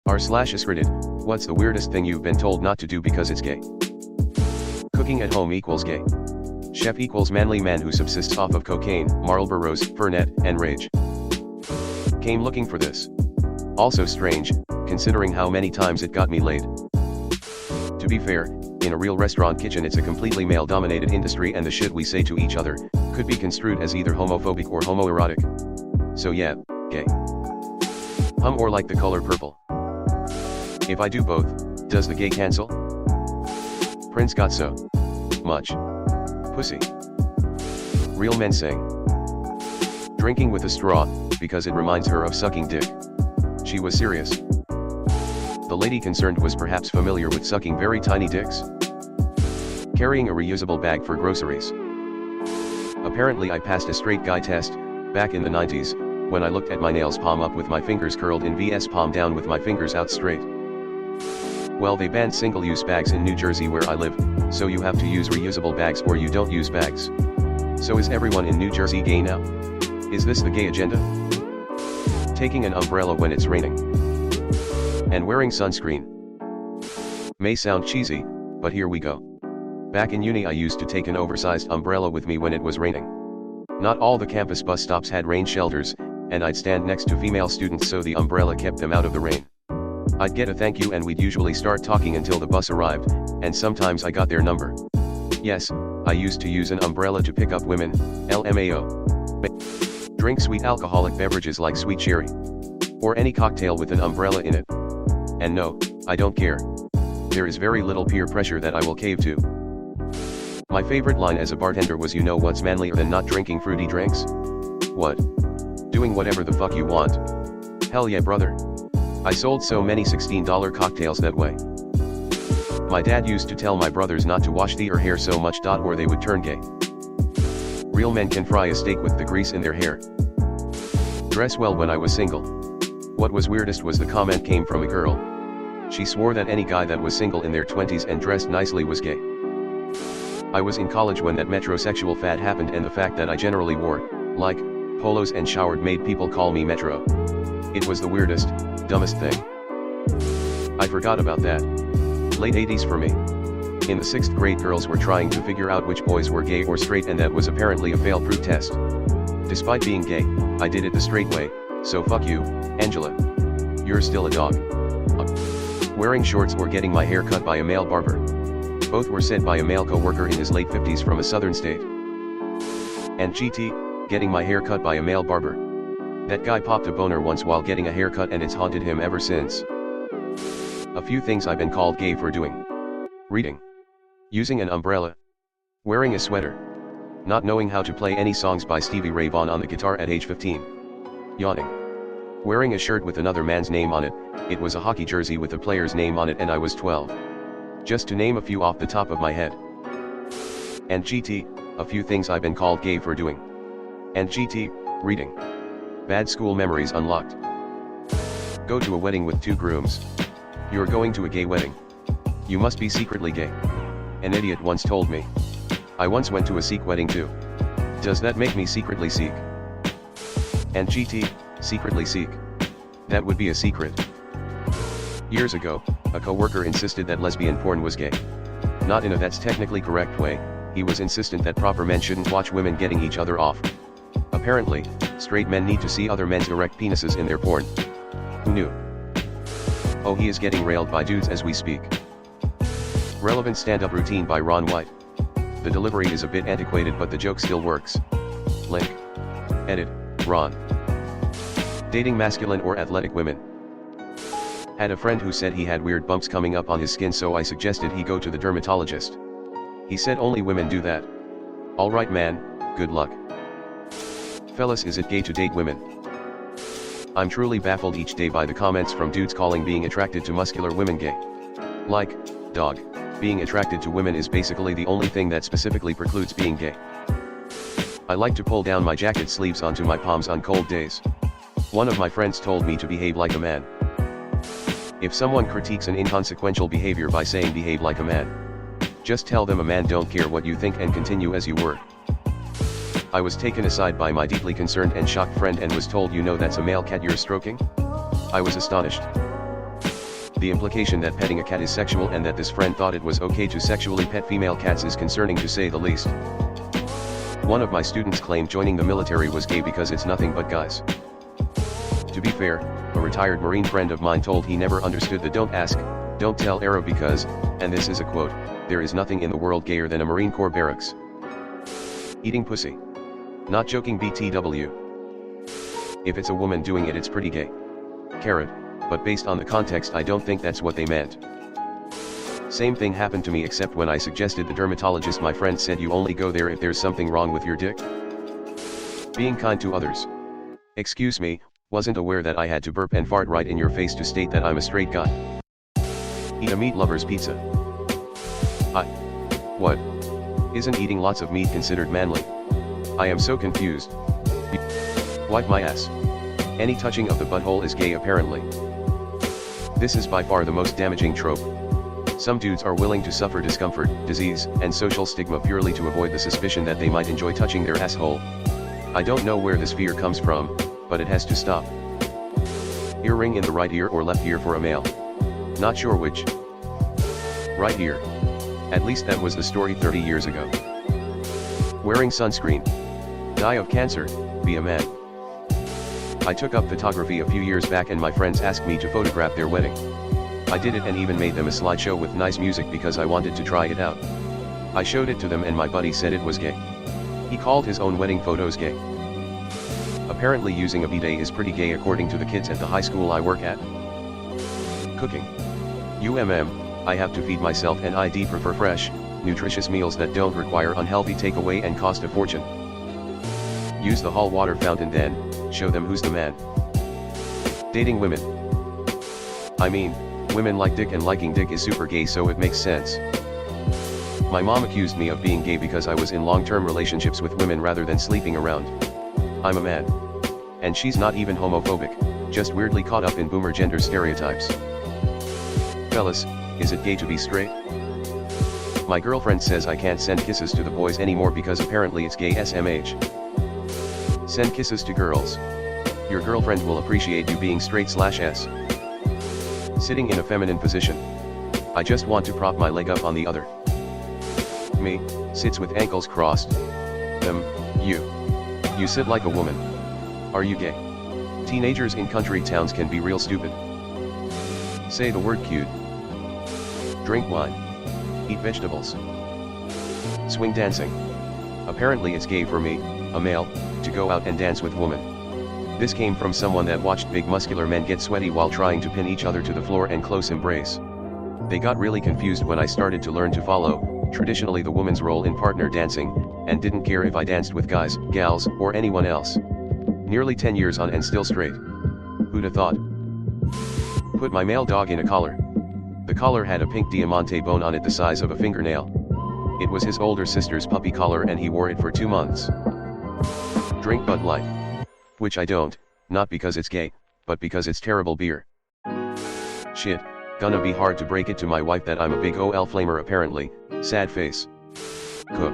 r/askreddit, what's the weirdest thing you've been told not to do because it's gay? Cooking at home equals gay. Chef equals manly man who subsists off of cocaine, Marlboros, Fernet, and rage. Came looking for this. Also strange, considering how many times it got me laid. To be fair, in a real restaurant kitchen it's a completely male-dominated industry and the shit we say to each other could be construed as either homophobic or homoerotic. So yeah, gay. Or like the color purple. If I do both, does the gay cancel? Prince got so much pussy. Real men saying. Drinking with a straw, because it reminds her of sucking dick. She was serious. The lady concerned was perhaps familiar with sucking very tiny dicks. Carrying a reusable bag for groceries. Apparently I passed a straight guy test, back in the 90s, when I looked at my nails palm up with my fingers curled in vs palm down with my fingers out straight. Well, they banned single-use bags in New Jersey where I live, so you have to use reusable bags or you don't use bags. So is everyone in New Jersey gay now? Is this the gay agenda? Taking an umbrella when it's raining. And wearing sunscreen. May sound cheesy, but here we go. Back in uni I used to take an oversized umbrella with me when it was raining. Not all the campus bus stops had rain shelters, and I'd stand next to female students so the umbrella kept them out of the rain. I'd get a thank you and we'd usually start talking until the bus arrived, and sometimes I got their number. Yes, I used to use an umbrella to pick up women, LMAO. Drink sweet alcoholic beverages like sweet cherry. Or any cocktail with an umbrella in it. And no, I don't care. There is very little peer pressure that I will cave to. My favorite line as a bartender was, you know what's manlier than not drinking fruity drinks? What? Doing whatever the fuck you want. Hell yeah, brother. I sold so many $16 cocktails that way. My dad used to tell my brothers not to wash their hair so much or they would turn gay. Real men can fry a steak with the grease in their hair. Dress well when I was single. What was weirdest was the comment came from a girl. She swore that any guy that was single in their 20s and dressed nicely was gay. I was in college when that metrosexual fad happened, and the fact that I generally wore, like, polos and showered made people call me metro. It was the weirdest, dumbest thing. I forgot about that. Late 80s for me. In the 6th grade girls were trying to figure out which boys were gay or straight, and that was apparently a fail-proof test. Despite being gay, I did it the straight way, so fuck you, Angela. You're still a dog. Wearing shorts or getting my hair cut by a male barber. Both were said by a male co-worker in his late 50s from a southern state. And GT, getting my hair cut by a male barber. That guy popped a boner once while getting a haircut and it's haunted him ever since. A few things I've been called gay for doing. Reading. Using an umbrella. Wearing a sweater. Not knowing how to play any songs by Stevie Ray Vaughan on the guitar at age 15. Yawning. Wearing a shirt with another man's name on it. It was a hockey jersey with a player's name on it and I was 12. Just to name a few off the top of my head. And GT, a few things I've been called gay for doing. And GT, reading. Bad school memories unlocked. Go to a wedding with 2 grooms. You're going to a gay wedding. You must be secretly gay. An idiot once told me. I once went to a Sikh wedding too. Does that make me secretly Sikh? And GT, secretly Sikh. That would be a secret. Years ago, a co-worker insisted that lesbian porn was gay. Not in a that's technically correct way, he was insistent that proper men shouldn't watch women getting each other off. Apparently, straight men need to see other men's erect penises in their porn. Who knew? Oh, he is getting railed by dudes as we speak. Relevant stand-up routine by Ron White. The delivery is a bit antiquated but the joke still works. Link. Edit, Ron. Dating masculine or athletic women. Had a friend who said he had weird bumps coming up on his skin, so I suggested he go to the dermatologist. He said only women do that. Alright man, good luck. Fellas, is it gay to date women? I'm truly baffled each day by the comments from dudes calling being attracted to muscular women gay. Like, dog, being attracted to women is basically the only thing that specifically precludes being gay. I like to pull down my jacket sleeves onto my palms on cold days. One of my friends told me to behave like a man. If someone critiques an inconsequential behavior by saying behave like a man, just tell them a man don't care what you think and continue as you were. I was taken aside by my deeply concerned and shocked friend and was told, you know that's a male cat you're stroking? I was astonished. The implication that petting a cat is sexual and that this friend thought it was okay to sexually pet female cats is concerning to say the least. One of my students claimed joining the military was gay because it's nothing but guys. To be fair, a retired Marine friend of mine told he never understood the don't ask, don't tell era because, and this is a quote, there is nothing in the world gayer than a Marine Corps barracks. Eating pussy. Not joking BTW. If it's a woman doing it, it's pretty gay. Carrot. But based on the context, I don't think that's what they meant. Same thing happened to me, except when I suggested the dermatologist, my friend said you only go there if there's something wrong with your dick. Being kind to others. Excuse me, wasn't aware that I had to burp and fart right in your face to state that I'm a straight guy. Eat a meat lover's pizza. What? Isn't eating lots of meat considered manly? I am so confused. Wipe my ass. Any touching of the butthole is gay apparently. This is by far the most damaging trope. Some dudes are willing to suffer discomfort, disease, and social stigma purely to avoid the suspicion that they might enjoy touching their asshole. I don't know where this fear comes from, but it has to stop. Earring in the right ear or left ear for a male. Not sure which. Right ear. At least that was the story 30 years ago. Wearing sunscreen. Die of cancer, be a man. I took up photography a few years back and my friends asked me to photograph their wedding. I did it and even made them a slideshow with nice music because I wanted to try it out. I showed it to them and my buddy said it was gay. He called his own wedding photos gay. Apparently using a bidet is pretty gay according to the kids at the high school I work at. Cooking. I have to feed myself and I prefer fresh, nutritious meals that don't require unhealthy takeaway and cost a fortune. Use the hall water fountain then, show them who's the man. Dating women. I mean, women like dick and liking dick is super gay, so it makes sense. My mom accused me of being gay because I was in long-term relationships with women rather than sleeping around. I'm a man. And she's not even homophobic, just weirdly caught up in boomer gender stereotypes. Fellas, is it gay to be straight? My girlfriend says I can't send kisses to the boys anymore because apparently it's gay SMH. Send kisses to girls. Your girlfriend will appreciate you being straight/S. Sitting in a feminine position. I just want to prop my leg up on the other. Me, sits with ankles crossed. You sit like a woman. Are you gay? Teenagers in country towns can be real stupid. Say the word cute. Drink wine. Eat vegetables. Swing dancing. Apparently it's gay for me, a male, to go out and dance with women. This came from someone that watched big muscular men get sweaty while trying to pin each other to the floor and close embrace. They got really confused when I started to learn to follow, traditionally the woman's role in partner dancing, and didn't care if I danced with guys, gals, or anyone else. Nearly 10 years on and still straight. Who'da thought? Put my male dog in a collar. The collar had a pink diamante bone on it the size of a fingernail. It was his older sister's puppy collar and he wore it for 2 months. Drink Bud Light. Which I don't, not because it's gay, but because it's terrible beer. Shit, gonna be hard to break it to my wife that I'm a big OL flamer apparently, sad face. Cook.